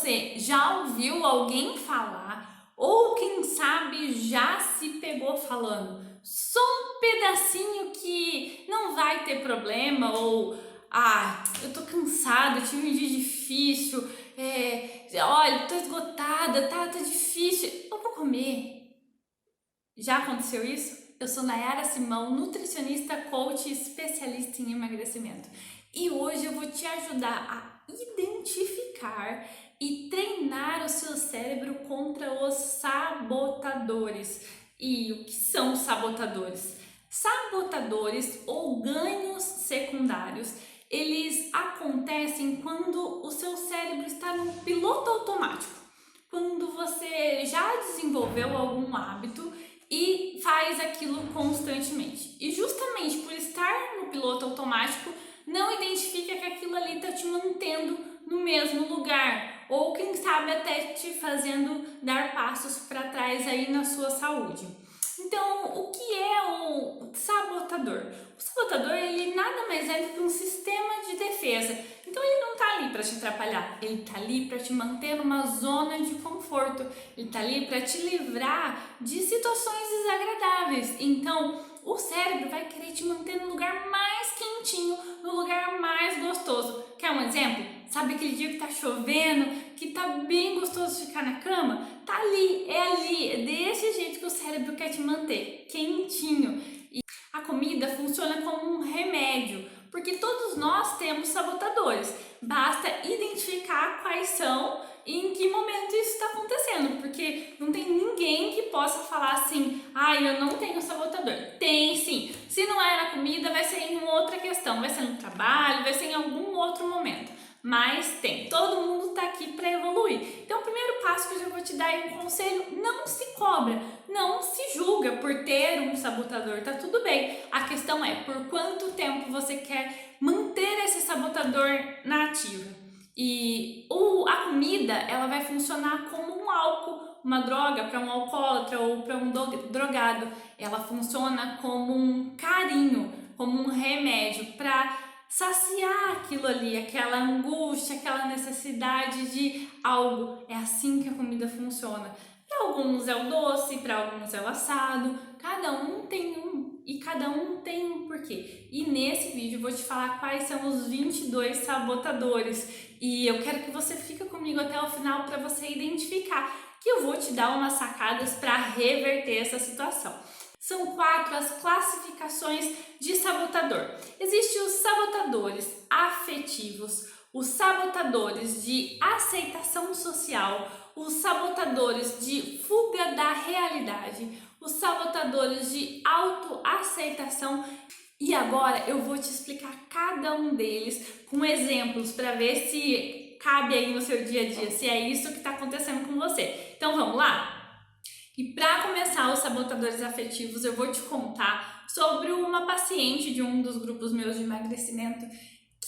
você já ouviu alguém falar ou quem sabe já se pegou falando só um pedacinho que não vai ter problema ou eu tô cansada, tive um dia difícil, olha, tô esgotada, tá difícil, eu vou comer. Já aconteceu isso? Eu sou Nayara Simão, nutricionista, coach e especialista em emagrecimento. E hoje eu vou te ajudar a identificar e treinar o seu cérebro contra os sabotadores. E o que são os sabotadores? Sabotadores ou ganhos secundários, eles acontecem quando o seu cérebro está no piloto automático. Quando você já desenvolveu algum hábito e faz aquilo constantemente. E justamente por estar no piloto automático, não identifica que aquilo ali está te mantendo no mesmo lugar, ou quem sabe até te fazendo dar passos para trás aí na sua saúde. Então, o que é o sabotador? O sabotador, ele nada mais é do que um sistema de defesa. Então, ele não está ali para te atrapalhar, ele está ali para te manter numa zona de conforto, ele está ali para te livrar de situações desagradáveis. Então, o cérebro vai querer te manter no lugar mais quentinho, no lugar mais gostoso. Quer um exemplo? Sabe aquele dia que tá chovendo, que tá bem gostoso ficar na cama? Tá ali, é desse jeito que o cérebro quer te manter, quentinho. E a comida funciona como um remédio, porque todos nós temos sabotadores. Basta identificar quais são e em que momento isso está acontecendo, porque não tem ninguém que possa falar assim, eu não tenho sabotador. Tem sim. Se não é na comida, vai ser em outra questão, vai ser no trabalho, vai ser em algum outro momento. Mas tem, todo mundo está aqui para evoluir. Então, o primeiro passo que eu já vou te dar é um conselho: não se cobra, não se julga por ter um sabotador, tá tudo bem. A questão é por quanto tempo você quer manter esse sabotador na ativa. E a comida, ela vai funcionar como um álcool, uma droga para um alcoólatra ou para um drogado. Ela funciona como um carinho, como um remédio para saciar aquilo ali, aquela angústia, aquela necessidade de algo. É assim que a comida funciona. Para alguns é o doce, para alguns é o assado, cada um tem um e cada um tem um porquê. E nesse vídeo eu vou te falar quais são os 22 sabotadores e eu quero que você fique comigo até o final para você identificar, que eu vou te dar umas sacadas para reverter essa situação. São 4 as classificações de sabotador. Existem os sabotadores afetivos, os sabotadores de aceitação social, os sabotadores de fuga da realidade, os sabotadores de autoaceitação. E agora eu vou te explicar cada um deles com exemplos para ver se cabe aí no seu dia a dia, se é isso que está acontecendo com você. Então vamos lá? E para começar os sabotadores afetivos, eu vou te contar sobre uma paciente de um dos grupos meus de emagrecimento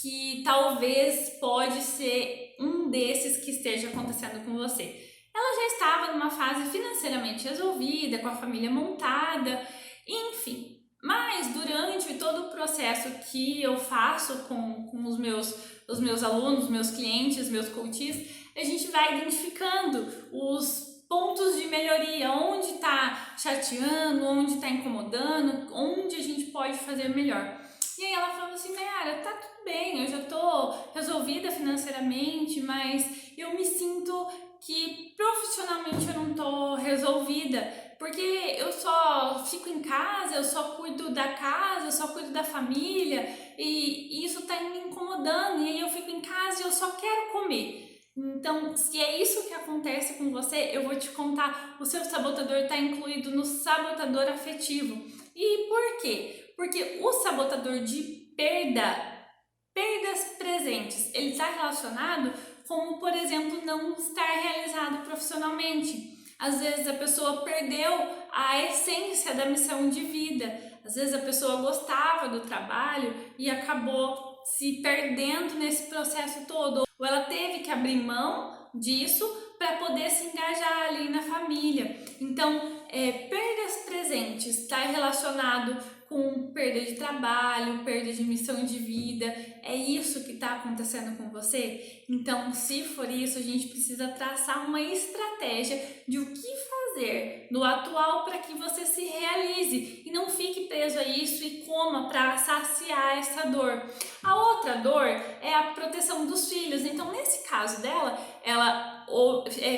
que talvez pode ser um desses que esteja acontecendo com você. Ela já estava numa fase financeiramente resolvida, com a família montada, enfim. Mas durante todo o processo que eu faço com os meus alunos, meus clientes, meus coaches, a gente vai identificando os pontos de melhoria, onde está chateando, onde está incomodando, onde a gente pode fazer melhor. E aí ela falou assim: Nayara, tá tudo bem, eu já tô resolvida financeiramente, mas eu me sinto que profissionalmente eu não tô resolvida, porque eu só fico em casa, eu só cuido da casa, eu só cuido da família, e isso tá me incomodando, e aí eu fico em casa e eu só quero comer. Então, se é isso que acontece com você, eu vou te contar, o seu sabotador está incluído no sabotador afetivo. E por quê? Porque o sabotador de perdas presentes, ele está relacionado como, por exemplo, não estar realizado profissionalmente. Às vezes a pessoa perdeu a essência da missão de vida. Às vezes a pessoa gostava do trabalho e acabou se perdendo nesse processo todo. Ou ela teve que abrir mão disso para poder se engajar ali na família. Então, perdas presentes está relacionado com perda de trabalho, perda de missão de vida. É isso que está acontecendo com você? Então, se for isso, a gente precisa traçar uma estratégia de o que fazer no atual para que você se realize e não fique preso a isso e coma para saciar essa dor. A outra dor é a proteção dos filhos. Então, nesse caso dela, ela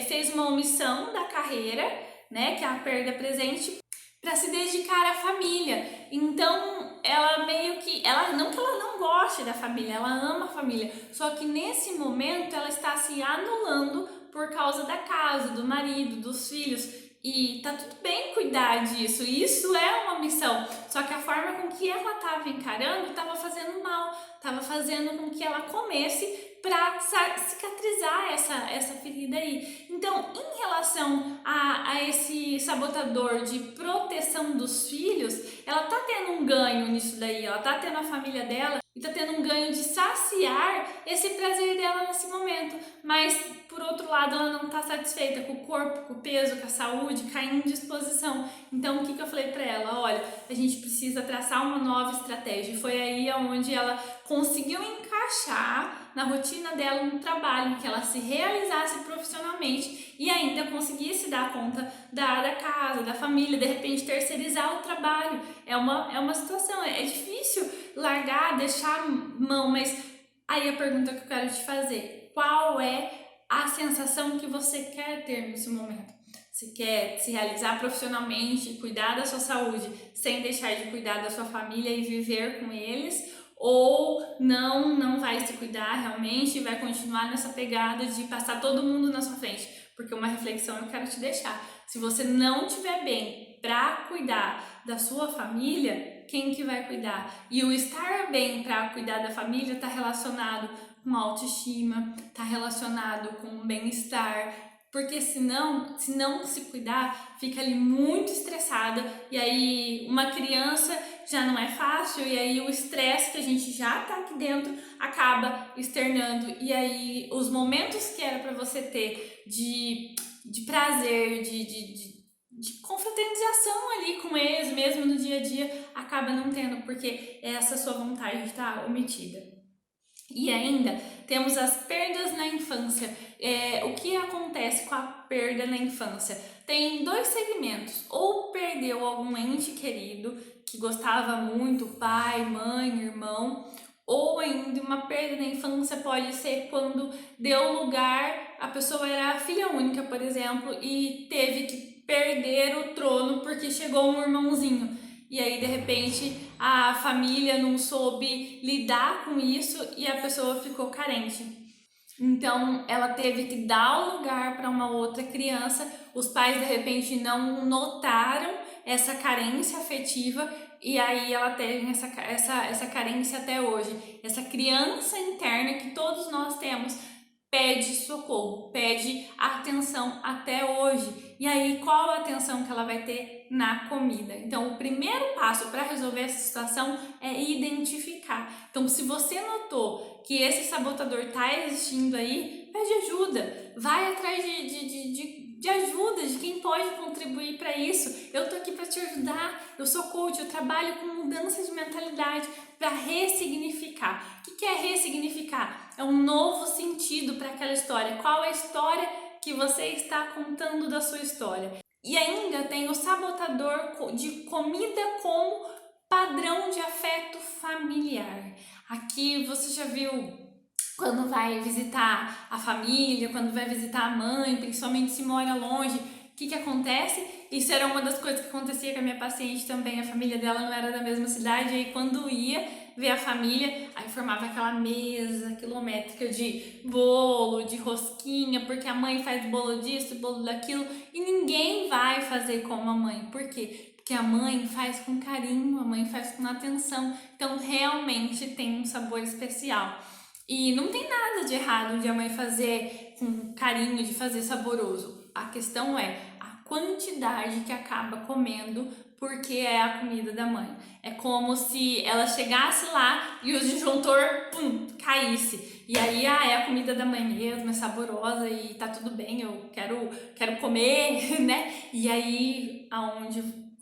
fez uma omissão da carreira, né, que é a perda presente, para se dedicar à família. Então, ela meio que, não que ela não goste da família, ela ama a família, só que nesse momento ela está se anulando por causa da casa, do marido, dos filhos. E tá tudo bem cuidar disso, isso é uma missão. Só que a forma com que ela estava encarando estava fazendo mal, estava fazendo com que ela comesse para cicatrizar essa ferida aí. Então, em relação a esse sabotador de proteção dos filhos, ela tá tendo um ganho nisso daí, ela tá tendo a família dela e tá tendo um ganho de saciar esse prazer dela nesse momento, mas por outro lado ela não tá satisfeita com o corpo, com o peso, com a saúde, com a indisposição. Então o que eu falei para ela? Olha, a gente precisa traçar uma nova estratégia. E foi aí onde ela conseguiu encaixar na rotina dela um trabalho em que ela se realizasse profissionalmente e ainda conseguisse dar conta da casa, da família, de repente terceirizar o trabalho. É uma situação, é difícil largar, deixar mão, mas aí a pergunta que eu quero te fazer: qual é a sensação que você quer ter nesse momento? Você quer se realizar profissionalmente, cuidar da sua saúde, sem deixar de cuidar da sua família e viver com eles? Ou não vai se cuidar realmente e vai continuar nessa pegada de passar todo mundo na sua frente? Porque uma reflexão eu quero te deixar: se você não estiver bem para cuidar da sua família, quem que vai cuidar? E o estar bem para cuidar da família está relacionado com autoestima, está relacionado com bem-estar, porque senão, se não se cuidar, fica ali muito estressada e aí uma criança já não é fácil e aí o estresse que a gente já tá aqui dentro acaba externando e aí os momentos que era para você ter de prazer, de confraternização ali com eles, mesmo no dia a dia, acaba não tendo, porque essa sua vontade está omitida. E ainda temos as perdas na infância. O que acontece com a perda na infância? Tem dois segmentos: ou perdeu algum ente querido que gostava muito, pai, mãe, irmão, ou ainda uma perda na infância pode ser quando deu lugar, a pessoa era filha única, por exemplo, e teve que perder o trono porque chegou um irmãozinho. E aí, de repente, a família não soube lidar com isso e a pessoa ficou carente. Então, ela teve que dar o lugar para uma outra criança. Os pais, de repente, não notaram essa carência afetiva e aí ela teve essa carência até hoje. Essa criança interna que todos nós temos pede socorro, pede atenção até hoje. E aí, qual a atenção que ela vai ter na comida? Então, o primeiro passo para resolver essa situação é identificar. Então, se você notou que esse sabotador está existindo aí, pede ajuda, vai atrás de ajuda, de quem pode contribuir para isso. Eu tô aqui para te ajudar, eu sou coach, eu trabalho com mudança de mentalidade para ressignificar. O que é ressignificar? É um novo sentido para aquela história. Qual é a história que você está contando da sua história? E ainda tem o sabotador de comida como padrão de afeto familiar. Aqui você já viu quando vai visitar a família, quando vai visitar a mãe, principalmente se mora longe, o que acontece? Isso era uma das coisas que acontecia com a minha paciente também. A família dela não era da mesma cidade, e aí quando ia ver a família, aí formava aquela mesa quilométrica de bolo, de rosquinha, porque a mãe faz bolo disso, bolo daquilo, e ninguém vai fazer como a mãe. Por quê? Porque a mãe faz com carinho, a mãe faz com atenção, então realmente tem um sabor especial. E não tem nada de errado de a mãe fazer com carinho, de fazer saboroso. A questão é a quantidade que acaba comendo, porque é a comida da mãe. É como se ela chegasse lá e o disjuntor, caísse. E aí, é a comida da mãe mesmo, é saborosa e tá tudo bem, eu quero comer, né? E aí,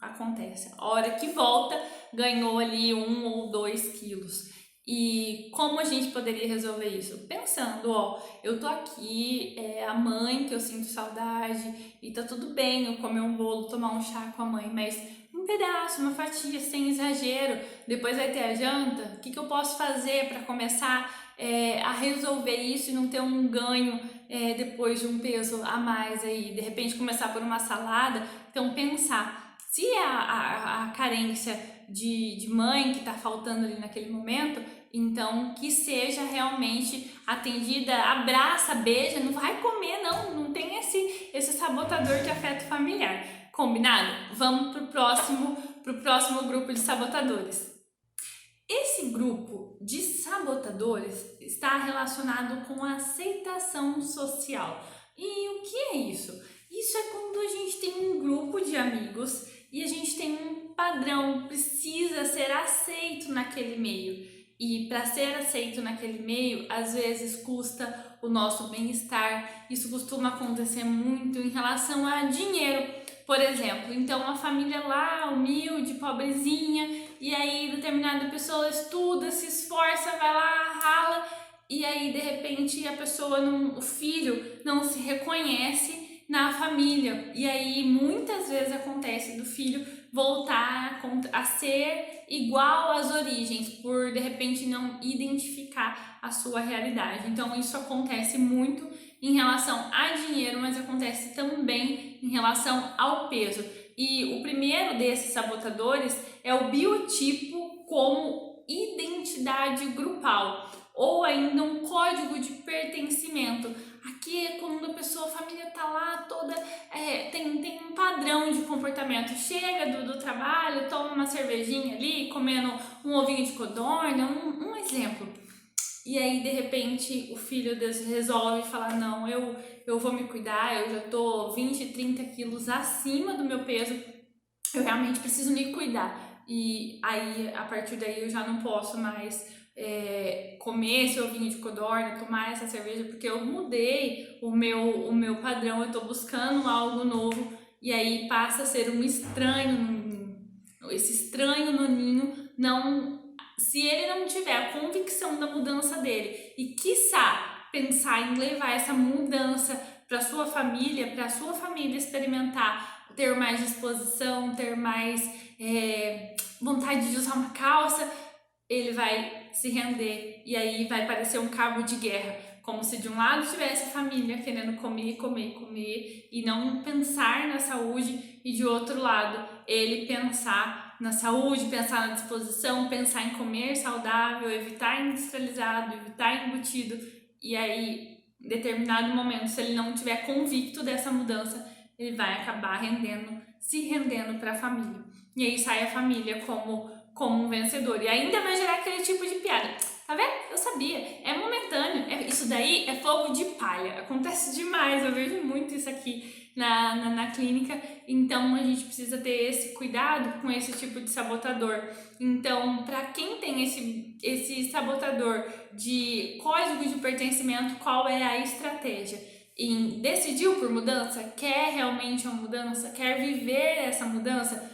acontece. A hora que volta, ganhou ali 1 ou 2 quilos. E como a gente poderia resolver isso? Pensando, ó, eu tô aqui, é a mãe que eu sinto saudade e tá tudo bem eu comer um bolo, tomar um chá com a mãe, mas um pedaço, uma fatia, sem exagero. Depois vai ter a janta. O que eu posso fazer para começar a resolver isso e não ter um ganho depois de um peso a mais aí? De repente começar por uma salada. Então pensar, se é a carência de mãe que está faltando ali naquele momento, então que seja realmente atendida, abraça, beija, não vai comer não tem esse sabotador de afeto familiar, combinado? Vamos pro próximo grupo de sabotadores. Esse grupo de sabotadores está relacionado com a aceitação social. E o que é isso? Isso é quando a gente tem um grupo de amigos e a gente tem um padrão, precisa ser aceito naquele meio. E para ser aceito naquele meio, às vezes custa o nosso bem-estar. Isso costuma acontecer muito em relação a dinheiro, por exemplo. Então, uma família lá, humilde, pobrezinha, e aí determinada pessoa estuda, se esforça, vai lá, rala, e aí de repente a pessoa, o filho não se reconhece na família. E aí muitas vezes acontece do filho voltar a ser igual às origens, por de repente não identificar a sua realidade. Então isso acontece muito em relação a dinheiro, mas acontece também em relação ao peso. E o primeiro desses sabotadores é o biotipo como identidade grupal, ou ainda um código de pertencimento. Aqui é quando a pessoa, a família tá lá toda, tem um padrão de comportamento. Chega do trabalho, toma uma cervejinha ali, comendo um ovinho de codorna, um exemplo. E aí, de repente, o filho resolve falar, não, eu vou me cuidar, eu já tô 20, 30 quilos acima do meu peso, eu realmente preciso me cuidar. E aí, a partir daí, eu já não posso mais comer esse ovinho de codorna, tomar essa cerveja, porque eu mudei o meu padrão, eu tô buscando algo novo, e aí passa a ser um estranho no ninho. Esse estranho no ninho, se ele não tiver a convicção da mudança dele e quiçá pensar em levar essa mudança para sua família experimentar, ter mais disposição, ter mais vontade de usar uma calça, ele vai se render e aí vai parecer um cabo de guerra, como se de um lado tivesse a família querendo comer e não pensar na saúde, e de outro lado ele pensar na saúde, pensar na disposição, pensar em comer saudável, evitar industrializado, evitar embutido. E aí, em determinado momento, se ele não tiver convicto dessa mudança, ele vai acabar se rendendo para a família. E aí sai a família como um vencedor. E ainda vai gerar aquele tipo de piada. Tá vendo? Eu sabia. É momentâneo. Isso daí é fogo de palha. Acontece demais. Eu vejo muito isso aqui na clínica. Então, a gente precisa ter esse cuidado com esse tipo de sabotador. Então, para quem tem esse sabotador de código de pertencimento, qual é a estratégia? Decidiu por mudança? Quer realmente uma mudança? Quer viver essa mudança?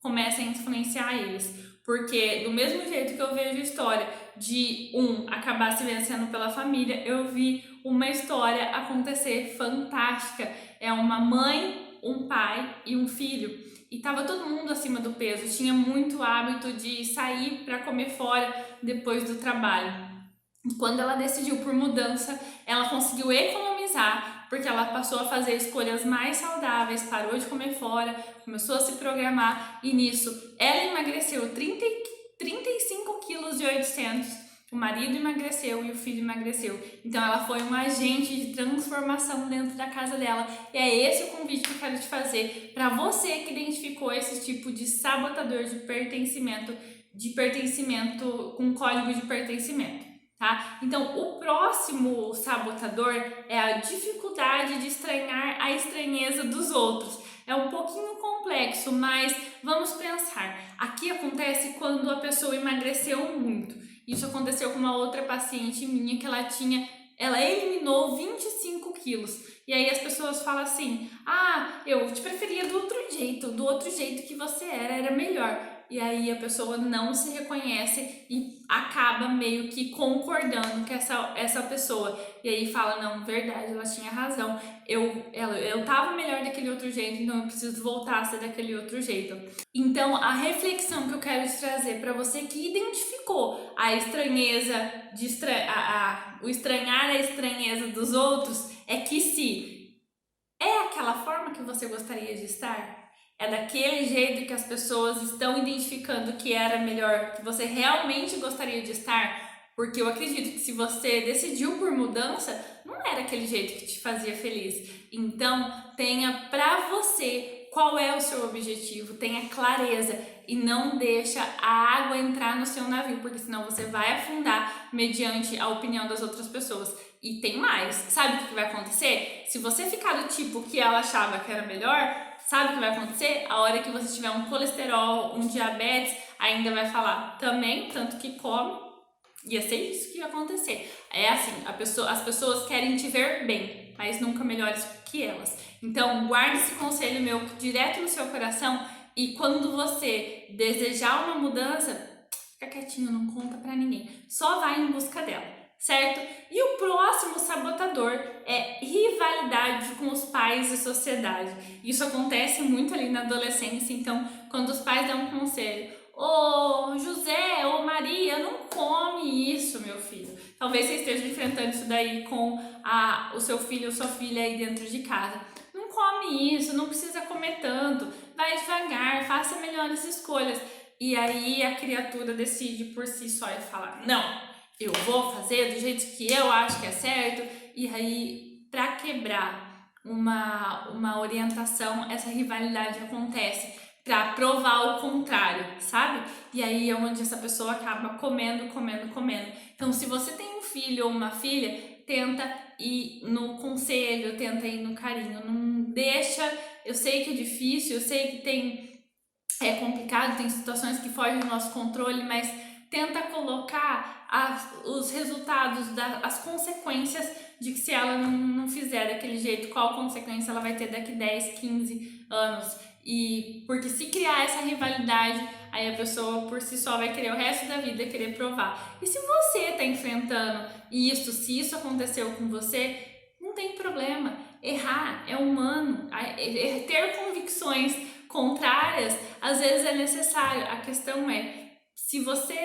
Começa a influenciar eles. Porque do mesmo jeito que eu vejo a história de acabar se vencendo pela família, eu vi uma história acontecer fantástica. É uma mãe, um pai e um filho. E tava todo mundo acima do peso, tinha muito hábito de sair para comer fora depois do trabalho. E quando ela decidiu por mudança, ela conseguiu economizar, porque ela passou a fazer escolhas mais saudáveis, parou de comer fora, começou a se programar, e nisso ela emagreceu 35 quilos e 800, o marido emagreceu e o filho emagreceu. Então ela foi um agente de transformação dentro da casa dela. E é esse o convite que eu quero te fazer para você que identificou esse tipo de sabotador de pertencimento com código de pertencimento. Tá? Então, o próximo sabotador é a dificuldade de estranhar a estranheza dos outros. É um pouquinho complexo, mas vamos pensar. Aqui acontece quando a pessoa emagreceu muito. Isso aconteceu com uma outra paciente minha, que ela tinha ela eliminou 25 quilos. E aí as pessoas falam assim, eu te preferia do outro jeito que você era melhor. E aí a pessoa não se reconhece e acaba meio que concordando com essa pessoa. E aí fala, não, verdade, ela tinha razão. Eu tava melhor daquele outro jeito, então eu preciso voltar a ser daquele outro jeito. Então, a reflexão que eu quero te trazer para você que identificou a estranheza, o estranhar a estranheza dos outros, é que se é aquela forma que você gostaria de estar, é daquele jeito que as pessoas estão identificando que era melhor, que você realmente gostaria de estar, porque eu acredito que se você decidiu por mudança, não era aquele jeito que te fazia feliz. Então, tenha pra você qual é o seu objetivo, tenha clareza e não deixa a água entrar no seu navio, porque senão você vai afundar mediante a opinião das outras pessoas. E tem mais, sabe o que vai acontecer? Se você ficar do tipo que ela achava que era melhor, sabe o que vai acontecer? A hora que você tiver um colesterol, um diabetes, ainda vai falar também, tanto que come. Ia ser isso que ia acontecer. É assim, as pessoas querem te ver bem, mas nunca melhores que elas. Então, guarde esse conselho meu direto no seu coração e quando você desejar uma mudança, fica quietinho, não conta pra ninguém. Só vai em busca dela, certo? E o próximo sabotador é rivalidade com os pais e sociedade. Isso acontece muito ali na adolescência, então, quando os pais dão um conselho, ô José, ô Maria, não come isso, meu filho. Talvez você esteja enfrentando isso daí com o seu filho ou sua filha aí dentro de casa. Não come isso, não precisa comer tanto, vai devagar, faça melhores escolhas. E aí a criatura decide por si só e fala, não, eu vou fazer do jeito que eu acho que é certo. E aí, para quebrar uma orientação, essa rivalidade acontece para provar o contrário, sabe? E aí é onde essa pessoa acaba comendo. Então, se você tem um filho ou uma filha, tenta ir no conselho, tenta ir no carinho, não deixa, eu sei que é difícil, eu sei que é complicado, tem situações que fogem do nosso controle, mas tenta colocar os resultados, as consequências de que se ela não fizer daquele jeito, qual consequência ela vai ter daqui 10, 15 anos. E porque se criar essa rivalidade, aí a pessoa por si só vai querer o resto da vida querer provar. E se você está enfrentando isso, se isso aconteceu com você, não tem problema. Errar é humano. Ter convicções contrárias às vezes é necessário. A questão é, se você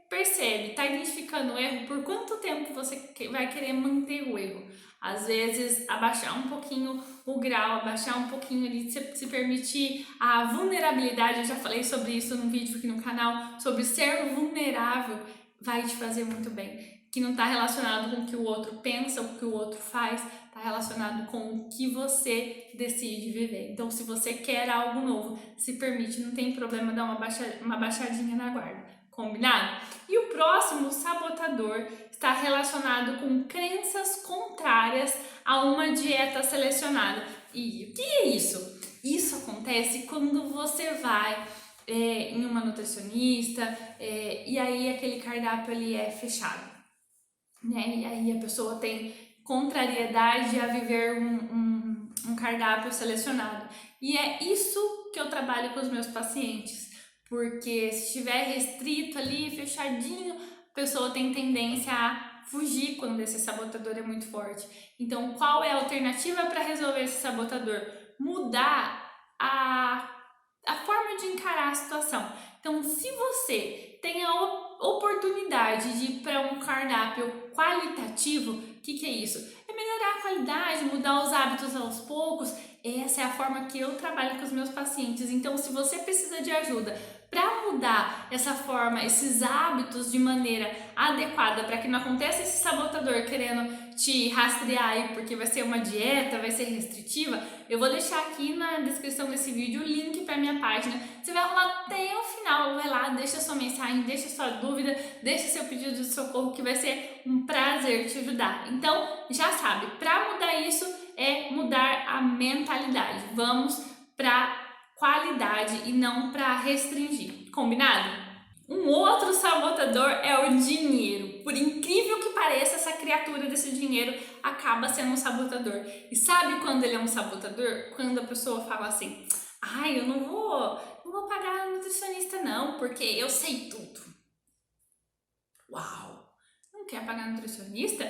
percebe, está identificando o erro, por quanto tempo você vai querer manter o erro? Às vezes, abaixar um pouquinho o grau, abaixar um pouquinho ali, se permitir a vulnerabilidade. Eu já falei sobre isso num vídeo aqui no canal, sobre ser vulnerável, vai te fazer muito bem. Que não está relacionado com o que o outro pensa, o que o outro faz, está relacionado com o que você decide viver. Então, se você quer algo novo, se permite, não tem problema dar uma baixadinha na guarda. Combinado? E o próximo sabotador está relacionado com crenças contrárias a uma dieta selecionada. E o que é isso? Isso acontece quando você vai em uma nutricionista e aí aquele cardápio ali é fechado, né? E aí a pessoa tem contrariedade a viver um cardápio selecionado. E é isso que eu trabalho com os meus pacientes. Porque se estiver restrito ali, fechadinho, a pessoa tem tendência a fugir quando esse sabotador é muito forte. Então, qual é a alternativa para resolver esse sabotador? Mudar a forma de encarar a situação. Então, se você tem a oportunidade de ir para um cardápio qualitativo, o que é isso? É melhorar a qualidade, mudar os hábitos aos poucos. Essa é a forma que eu trabalho com os meus pacientes. Então, se você precisa de ajuda para mudar essa forma, esses hábitos de maneira adequada, para que não aconteça esse sabotador querendo te rastrear aí, porque vai ser uma dieta, vai ser restritiva, eu vou deixar aqui na descrição desse vídeo o link para minha página. Você vai rolar até o final, vai lá, deixa sua mensagem, deixa sua dúvida, deixa seu pedido de socorro, que vai ser um prazer te ajudar. Então, já sabe, para mudar isso é mudar a mentalidade. Vamos para qualidade e não para restringir. Combinado? Um outro sabotador é o dinheiro. Por incrível que pareça, pareça, essa criatura desse dinheiro acaba sendo um sabotador. E sabe quando ele é um sabotador? Quando a pessoa fala assim, ai, eu não vou pagar a nutricionista não, porque eu sei tudo. Uau! Não quer pagar nutricionista?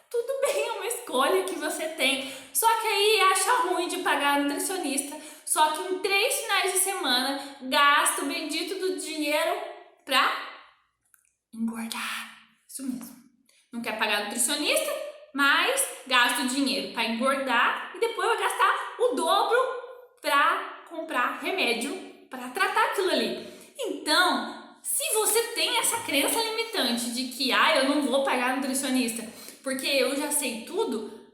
Tudo bem, é uma escolha que você tem. Só que aí acha ruim de pagar a nutricionista. Só que em 3 finais de semana gasta o bendito do dinheiro pra engordar. Isso mesmo. Não quer pagar a nutricionista, mas gasta o dinheiro pra engordar e depois vai gastar o dobro pra comprar remédio pra tratar aquilo ali. Então, se você tem essa crença limitante de que eu não vou pagar nutricionista porque eu já sei tudo,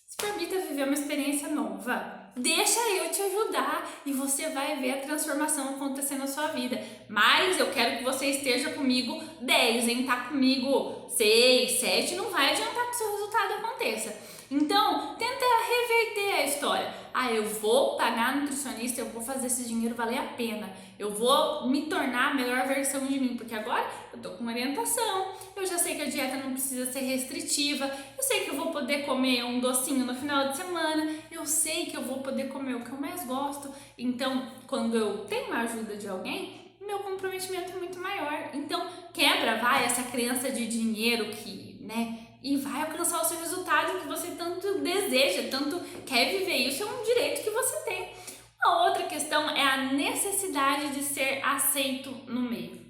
se permita viver uma experiência nova. Deixa eu te ajudar e você vai ver a transformação acontecer na sua vida. Mas eu quero que você esteja comigo 10, hein? Tá comigo 6, 7, não vai adiantar que o seu resultado aconteça. Então, tenta reverter a história. Eu vou pagar a nutricionista, eu vou fazer esse dinheiro valer a pena. Eu vou me tornar a melhor versão de mim, porque agora eu tô com orientação. Eu já sei que a dieta não precisa ser restritiva. Eu sei que eu vou poder comer um docinho no final de semana. Eu sei que eu vou poder comer o que eu mais gosto. Então, quando eu tenho a ajuda de alguém, meu comprometimento é muito maior. Então, quebra, essa crença de dinheiro que, e vai alcançar o seu resultado que você tanto deseja, tanto quer viver. Isso é um direito que você tem. Uma outra questão é a necessidade de ser aceito no meio.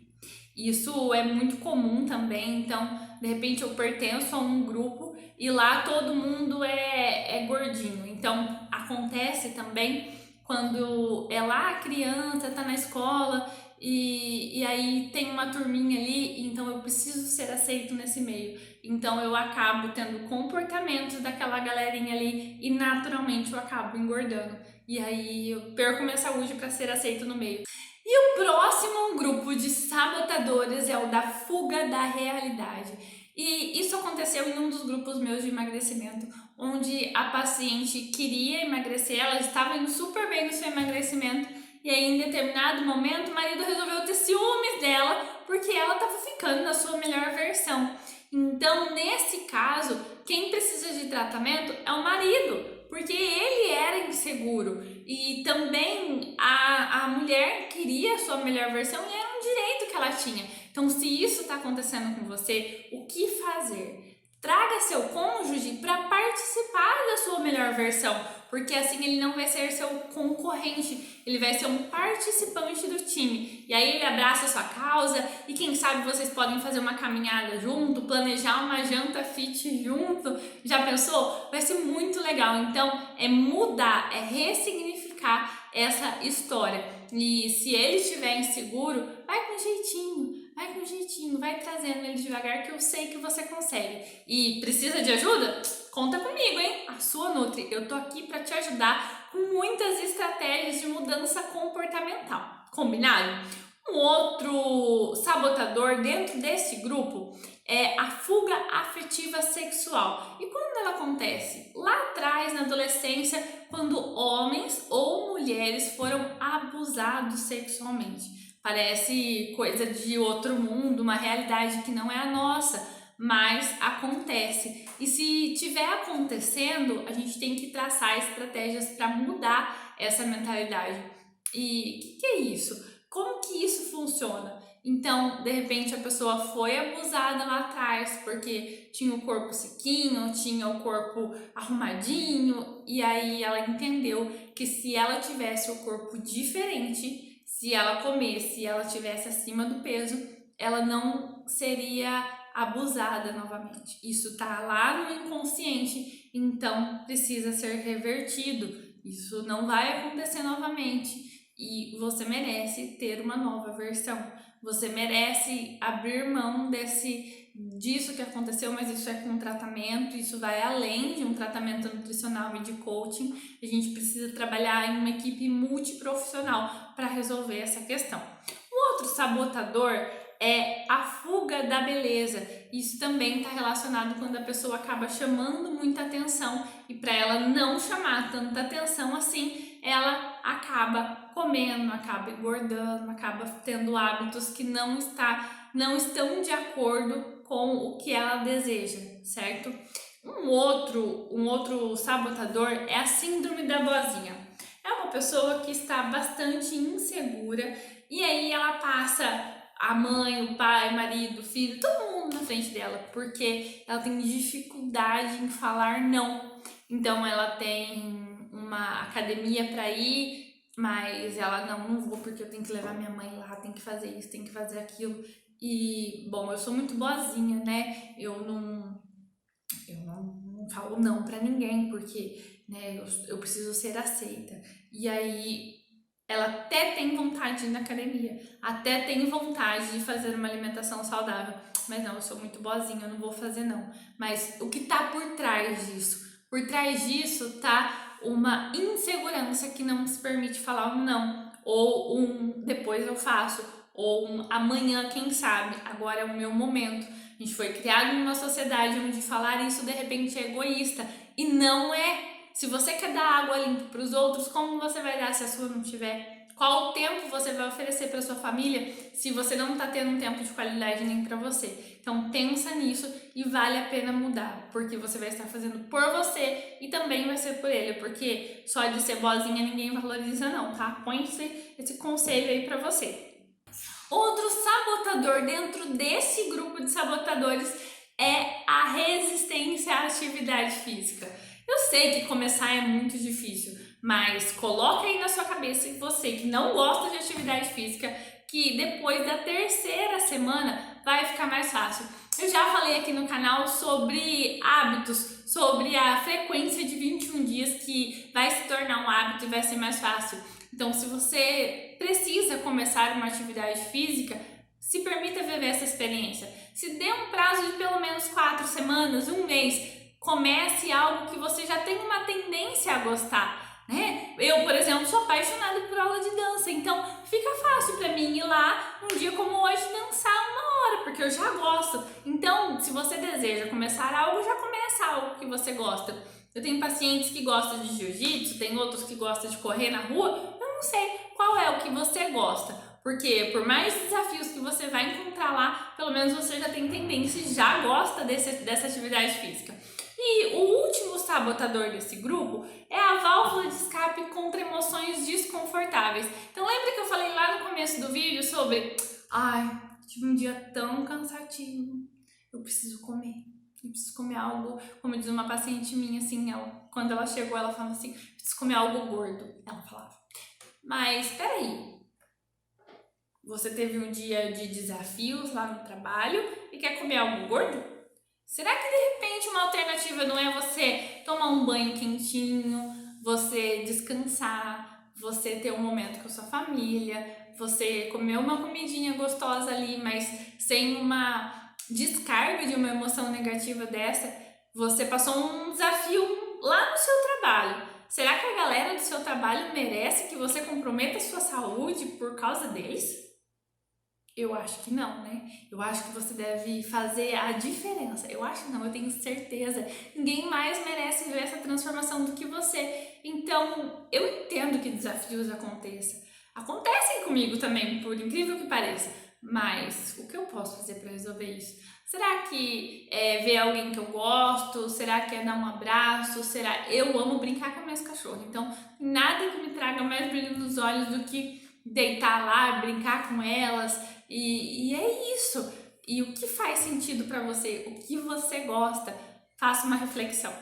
Isso é muito comum também, então, de repente eu pertenço a um grupo e lá todo mundo é gordinho. Então, acontece também quando é lá a criança, tá na escola e aí tem uma turminha ali, então eu preciso ser aceito nesse meio. Então eu acabo tendo comportamentos daquela galerinha ali e naturalmente eu acabo engordando. E aí eu perco minha saúde para ser aceito no meio. E o próximo grupo de sabotadores é o da fuga da realidade. E isso aconteceu em um dos grupos meus de emagrecimento, onde a paciente queria emagrecer, ela estava indo super bem no seu emagrecimento, e aí em determinado momento o marido resolveu ter ciúmes dela, porque ela estava ficando na sua melhor versão. Então, nesse caso, quem precisa de tratamento é o marido, porque ele era inseguro e também a mulher queria a sua melhor versão e era um direito que ela tinha. Então, se isso está acontecendo com você, o que fazer? Traga seu cônjuge para participar da sua melhor versão, porque assim ele não vai ser seu concorrente, ele vai ser um participante do time. E aí ele abraça a sua causa e quem sabe vocês podem fazer uma caminhada junto, planejar uma janta fit junto. Já pensou? Vai ser muito legal. Então é mudar, é ressignificar essa história. E se ele estiver inseguro, vai com jeitinho, vai trazendo ele devagar que eu sei que você consegue. E precisa de ajuda? Conta comigo, hein? A sua Nutri, eu tô aqui para te ajudar com muitas estratégias de mudança comportamental. Combinado? Um outro sabotador dentro desse grupo é a fuga afetiva sexual. E quando ela acontece? Lá atrás, na adolescência, quando homens ou mulheres foram abusados sexualmente. Parece coisa de outro mundo, uma realidade que não é a nossa, mas acontece. E se estiver acontecendo, a gente tem que traçar estratégias para mudar essa mentalidade. E o que é isso? Como que isso funciona? Então, de repente, a pessoa foi abusada lá atrás porque tinha o corpo sequinho, tinha o corpo arrumadinho, e aí ela entendeu que se ela tivesse o corpo diferente, se ela comesse e ela estivesse acima do peso, ela não seria abusada novamente. Isso tá lá no inconsciente, então precisa ser revertido. Isso não vai acontecer novamente e você merece ter uma nova versão. Você merece abrir mão disso que aconteceu, mas isso é com tratamento, isso vai além de um tratamento nutricional e de coaching. A gente precisa trabalhar em uma equipe multiprofissional para resolver essa questão. Um outro sabotador é a fuga da beleza. Isso também está relacionado quando a pessoa acaba chamando muita atenção e para ela não chamar tanta atenção assim, ela acaba comendo, acaba engordando, acaba tendo hábitos que não estão de acordo com o que ela deseja, certo? Um outro sabotador é a síndrome da boazinha. É uma pessoa que está bastante insegura e aí ela passa a mãe, o pai, o marido, o filho, todo mundo na frente dela, porque ela tem dificuldade em falar não. Então ela tem uma academia para ir, mas ela não vou porque eu tenho que levar minha mãe lá, tem que fazer isso, tem que fazer aquilo. E, bom, eu sou muito boazinha, né? Eu não falo não pra ninguém, porque, né, eu preciso ser aceita. E aí, ela até tem vontade de ir na academia, até tem vontade de fazer uma alimentação saudável, mas não, eu sou muito boazinha, eu não vou fazer não. Mas o que tá por trás disso? Por trás disso tá uma insegurança que não se permite falar um não, ou um depois eu faço, ou um amanhã, quem sabe, agora é o meu momento. A gente foi criado numa sociedade onde falar isso de repente é egoísta, e não é. Se você quer dar água limpa para os outros, como você vai dar se a sua não tiver? Qual o tempo você vai oferecer para sua família se você não está tendo um tempo de qualidade nem para você? Então pensa nisso e vale a pena mudar, porque você vai estar fazendo por você e também vai ser por ele, porque só de ser boazinha ninguém valoriza não, tá? Põe esse conselho aí para você. Outro sabotador dentro desse grupo de sabotadores é a resistência à atividade física. Eu sei que começar é muito difícil, mas coloca aí na sua cabeça que você que não gosta de atividade física, que depois da terceira semana vai ficar mais fácil. Eu já falei aqui no canal sobre hábitos, sobre a frequência de 21 dias que vai se tornar um hábito e vai ser mais fácil. Então, se você precisa começar uma atividade física, se permita viver essa experiência. Se dê um prazo de pelo menos 4 semanas, um mês, comece algo que você já tem uma tendência a gostar, né? Eu, por exemplo, sou apaixonada por aula de dança, então fica fácil para mim ir lá um dia como hoje dançar 1 hora, porque eu já gosto. Então, se você deseja começar algo, já começa algo que você gosta. Eu tenho pacientes que gostam de jiu-jitsu, tem outros que gostam de correr na rua. Eu não sei qual é o que você gosta, porque por mais desafios que você vai encontrar lá, pelo menos você já tem tendência e já gosta dessa atividade física. E o último sabotador desse grupo é a válvula de escape contra emoções desconfortáveis. Então lembra que eu falei lá no começo do vídeo sobre tive um dia tão cansativo, eu preciso comer. Eu preciso comer algo, como diz uma paciente minha, assim, quando ela chegou, ela falava assim, preciso comer algo gordo, ela falava. Mas, peraí, você teve um dia de desafios lá no trabalho e quer comer algo gordo? Será que, de repente, uma alternativa não é você tomar um banho quentinho, você descansar, você ter um momento com a sua família, você comer uma comidinha gostosa ali, mas sem uma descarga de uma emoção negativa dessa? Você passou um desafio lá no seu trabalho. Será que a galera do seu trabalho merece que você comprometa a sua saúde por causa deles? Eu acho que não, né? Eu acho que você deve fazer a diferença. Eu acho não, eu tenho certeza. Ninguém mais merece ver essa transformação do que você. Então, eu entendo que desafios aconteçam. Acontecem comigo também, por incrível que pareça. Mas o que eu posso fazer para resolver isso? Será que é ver alguém que eu gosto? Será que é dar um abraço? Eu amo brincar com minhas cachorras. Então, nada que me traga mais brilho nos olhos do que deitar lá, brincar com elas. E é isso. E o que faz sentido para você? O que você gosta? Faça uma reflexão.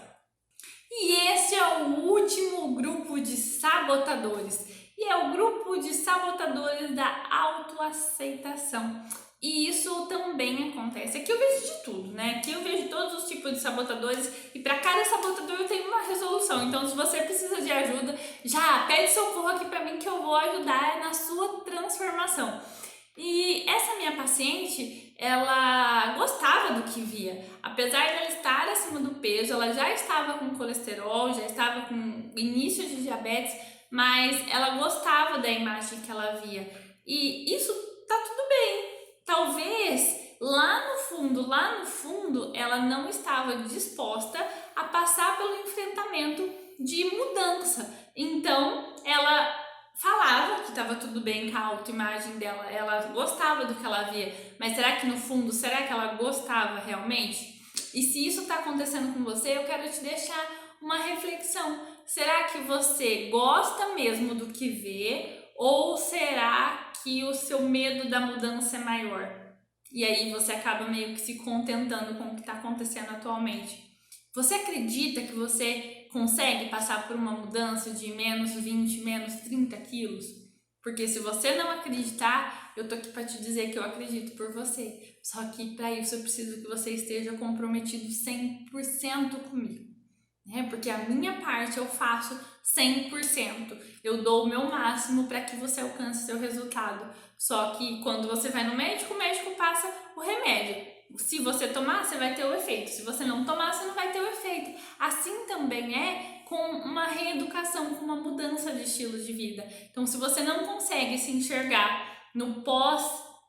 E esse é o último grupo de sabotadores. E é o grupo de sabotadores da autoaceitação. E isso também acontece. Aqui eu vejo de tudo, né? Aqui eu vejo todos os tipos de sabotadores e para cada sabotador eu tenho uma resolução. Então, se você precisa de ajuda, já pede socorro aqui para mim que eu vou ajudar na sua transformação. E essa minha paciente, ela gostava do que via. Apesar de ela estar acima do peso, ela já estava com colesterol, já estava com início de diabetes, mas ela gostava da imagem que ela via. E isso tá tudo bem. Talvez lá no fundo, ela não estava disposta a passar pelo enfrentamento de mudança. Então, ela falava que estava tudo bem com a autoimagem dela, ela gostava do que ela via, mas será que no fundo, será que ela gostava realmente? E se isso está acontecendo com você, eu quero te deixar uma reflexão. Será que você gosta mesmo do que vê ou será que o seu medo da mudança é maior? E aí você acaba meio que se contentando com o que está acontecendo atualmente. Você acredita que você consegue passar por uma mudança de menos 20, menos 30 quilos? Porque se você não acreditar, eu tô aqui para te dizer que eu acredito por você. Só que para isso eu preciso que você esteja comprometido 100% comigo, né? Porque a minha parte eu faço 100%. Eu dou o meu máximo para que você alcance seu resultado. Só que quando você vai no médico, o médico passa o remédio. Se você tomar, você vai ter o efeito. Se você não tomar, você não vai ter o efeito. Assim também é com uma reeducação, com uma mudança de estilo de vida. Então, se você não consegue se enxergar no pós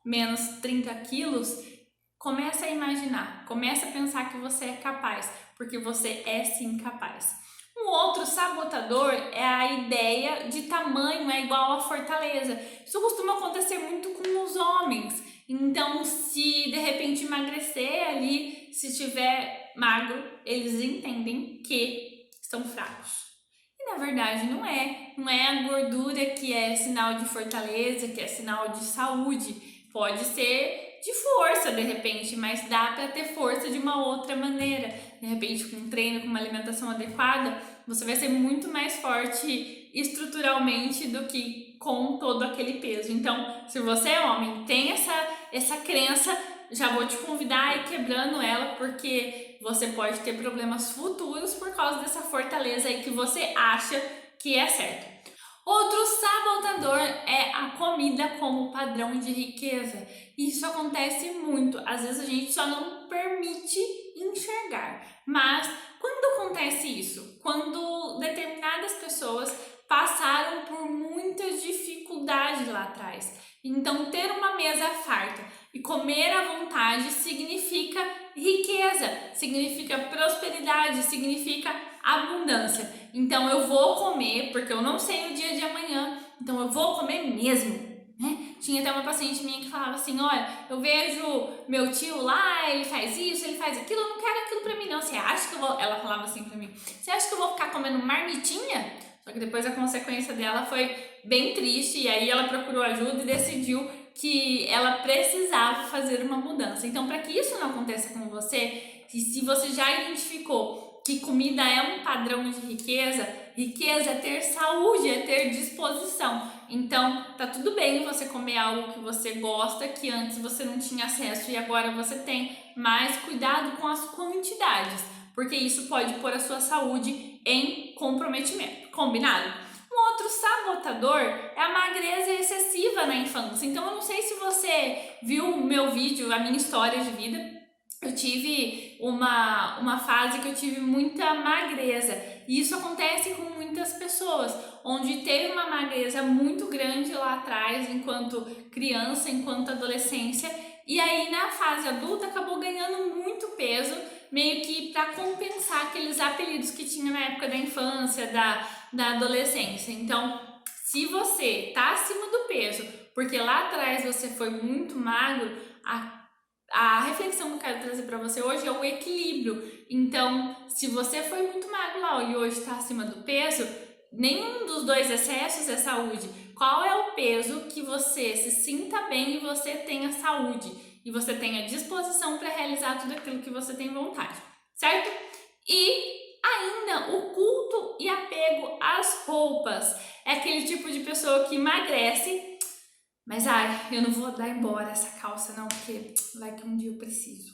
menos 30 quilos, começa a imaginar, começa a pensar que você é capaz, porque você é sim capaz. Um outro sabotador é a ideia de tamanho é igual a fortaleza. Isso costuma acontecer muito com os homens. Então, se de repente emagrecer ali, se estiver magro, eles entendem que estão fracos. E na verdade não é. Não é a gordura que é sinal de fortaleza, que é sinal de saúde. Pode ser de força de repente, mas dá para ter força de uma outra maneira. De repente, com um treino, com uma alimentação adequada, você vai ser muito mais forte estruturalmente do que com todo aquele peso. Então, se você é homem, tem essa crença, já vou te convidar a ir quebrando ela, porque você pode ter problemas futuros por causa dessa fortaleza aí que você acha que é certo. Outro sabotador é a comida como padrão de riqueza. Isso acontece muito. Às vezes a gente só não permite enxergar. Mas quando acontece isso? Quando determinadas pessoas passaram por muitas dificuldades lá atrás. Então, ter uma mesa farta e comer à vontade significa riqueza, significa prosperidade, significa abundância. Então, eu vou comer, porque eu não sei o dia de amanhã, então eu vou comer mesmo, né? Tinha até uma paciente minha que falava assim, olha, eu vejo meu tio lá, ele faz isso, ele faz aquilo, eu não quero aquilo pra mim não, você acha que eu vou... Ela falava assim pra mim, você acha que eu vou ficar comendo marmitinha? Só que depois a consequência dela foi bem triste, e aí ela procurou ajuda e decidiu que ela precisava fazer uma mudança. Então, para que isso não aconteça com você, e se você já identificou que comida é um padrão de riqueza, riqueza é ter saúde, é ter disposição. Então, tá tudo bem você comer algo que você gosta, que antes você não tinha acesso e agora você tem, mas cuidado com as quantidades, porque isso pode pôr a sua saúde em comprometimento. Combinado? Um outro sabotador é a magreza excessiva na infância. Então, eu não sei se você viu o meu vídeo, a minha história de vida. Eu tive uma fase que eu tive muita magreza. E isso acontece com muitas pessoas, onde teve uma magreza muito grande lá atrás, enquanto criança, enquanto adolescência. E aí, na fase adulta, acabou ganhando muito peso, meio que para compensar aqueles apelidos que tinha na época da infância, da adolescência. Então, se você tá acima do peso, porque lá atrás você foi muito magro, a reflexão que eu quero trazer para você hoje é o equilíbrio. Então, se você foi muito magro lá e hoje está acima do peso, nenhum dos dois excessos é saúde. Qual é o peso que você se sinta bem e você tenha saúde? E você tenha disposição para realizar tudo aquilo que você tem vontade, certo? E ainda o culto e apego às roupas. É aquele tipo de pessoa que emagrece, mas eu não vou dar embora essa calça não, porque vai que um dia eu preciso.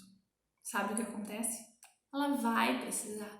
Sabe o que acontece? Ela vai precisar,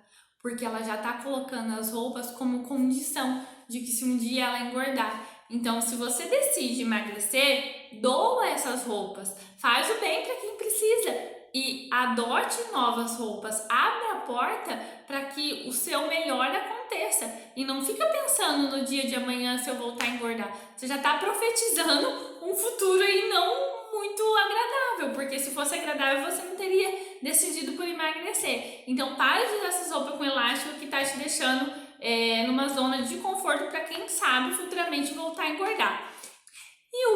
porque ela já tá colocando as roupas como condição de que se um dia ela engordar. Então, se você decide emagrecer, doa essas roupas, faz o bem para quem precisa e adote novas roupas, abre a porta para que o seu melhor aconteça e não fica pensando no dia de amanhã se eu voltar a engordar. Você já está profetizando um futuro aí não muito agradável, porque se fosse agradável você não teria decidido por emagrecer. Então pare de usar essas roupas com elástico que está te deixando numa zona de conforto para quem sabe futuramente voltar a engordar.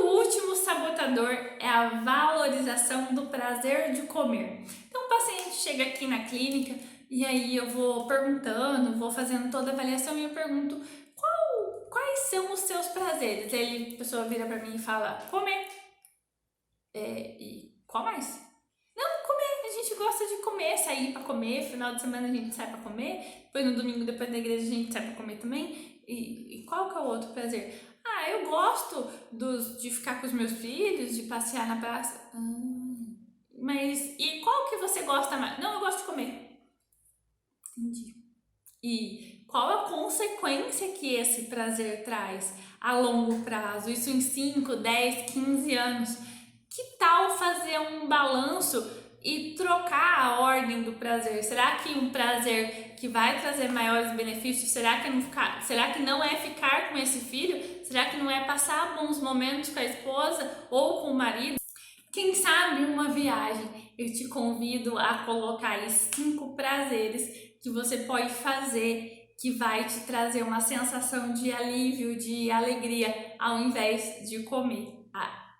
o último sabotador é a valorização do prazer de comer. Então o paciente chega aqui na clínica e aí eu vou perguntando, vou fazendo toda a avaliação e eu pergunto quais são os seus prazeres. Aí a pessoa vira pra mim e fala, comer. E qual mais? Não, comer. A gente gosta de comer, sair pra comer. Final de semana a gente sai pra comer. Depois no domingo, depois da igreja, a gente sai pra comer também. E qual que é o outro prazer? Eu gosto de ficar com os meus filhos, de passear na praça. Mas e qual que você gosta mais? Não, eu gosto de comer. Entendi. E qual a consequência que esse prazer traz a longo prazo? Isso em 5, 10, 15 anos. Que tal fazer um balanço e trocar a ordem do prazer? Será que um prazer que vai trazer maiores benefícios, será que não é ficar com esse filho? Será que não é passar bons momentos com a esposa ou com o marido? Quem sabe uma viagem? Eu te convido a colocar aí 5 prazeres que você pode fazer que vai te trazer uma sensação de alívio, de alegria, ao invés de comer.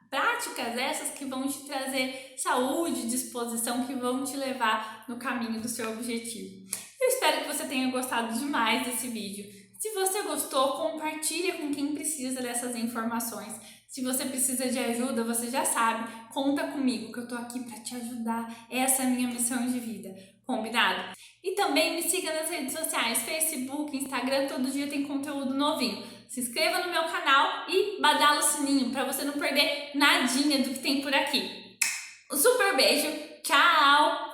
Práticas essas que vão te trazer saúde, disposição, que vão te levar no caminho do seu objetivo. Eu espero que você tenha gostado demais desse vídeo. Se você gostou, compartilha com quem precisa dessas informações. Se você precisa de ajuda, você já sabe, conta comigo que eu tô aqui para te ajudar. Essa é a minha missão de vida, combinado? E também me siga nas redes sociais, Facebook, Instagram, todo dia tem conteúdo novinho. Se inscreva no meu canal e badala o sininho para você não perder nadinha do que tem por aqui. Um super beijo, tchau!